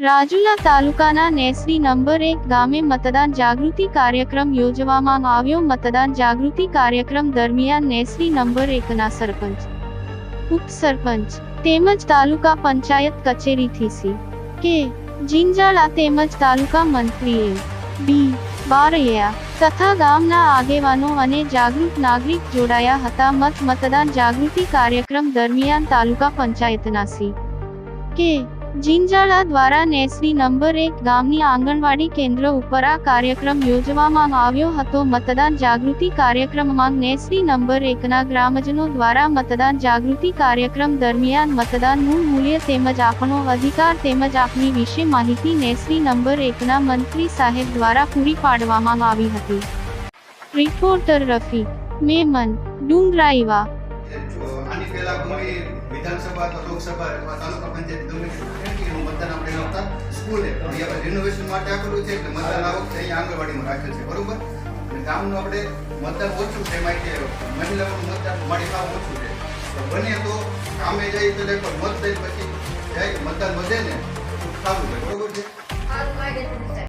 રાજુલા તાલુકાના નેસડી નંબર 1 ગામે મતદાન જાગૃતિ કાર્યક્રમ યોજવામાં આવ્યો. મતદાન જાગૃતિ કાર્યક્રમ દરમિયાન નેસડી નંબર 1 ના સરપંચ, ઉપસરપંચ તેમજ તાલુકા પંચાયત કચેરીથી સી.કે. જિંજાળા તેમજ તાલુકા મંત્રી એ.બી. બારૈયા તથા ગામના આગેવાનો અને જાગૃત નાગરિક જોડાયા હતા. મતદાન જાગૃતિ કાર્યક્રમ દરમિયાન તાલુકા પંચાયતના સી.કે. જિંજાળા દ્વારા નેસડી નંબર 1 ગામની આંગણવાડી કેન્દ્ર ઉપર આ કાર્યક્રમ યોજવામાં આવ્યો હતો. મતદાન જાગૃતિ કાર્યક્રમમાં નેસડી નંબર 1 ના ગ્રામજનો દ્વારા મતદાન જાગૃતિ કાર્યક્રમ દરમિયાન મતદાનનું મૂલ્ય તેમજ આપણો અધિકાર તેમજ આપણી વિશે માહિતી નેસડી નંબર 1 ના મંત્રી સાહેબ દ્વારા પૂરી પાડવામાં આવી હતી. રિપોર્ટર રફીક મેમન, ડુંગરાઈવા. આની પહેલા કોઈ વિધાનસભા અથવા લોકસભા અથવા તાલુકા પંચાયત ગમે તેનું મતદાન આપણે આવતા સ્કૂલે આપણે રિનોવેશન માટે આપેલું છે એટલે મતદાન આ વખતે અહીંયા આંગણવાડીમાં રાખેલ છે, બરોબર. અને ગામનું આપણે મતદાન ઓછું છે, માટે મહિલાઓનું મતદાન મારી સાવ ઓછું છે. તો બને તો કામે જઈ પેલા એક મત દઈ પછી જાય મતદાન વધે ને તો સારું છે, બરોબર છે.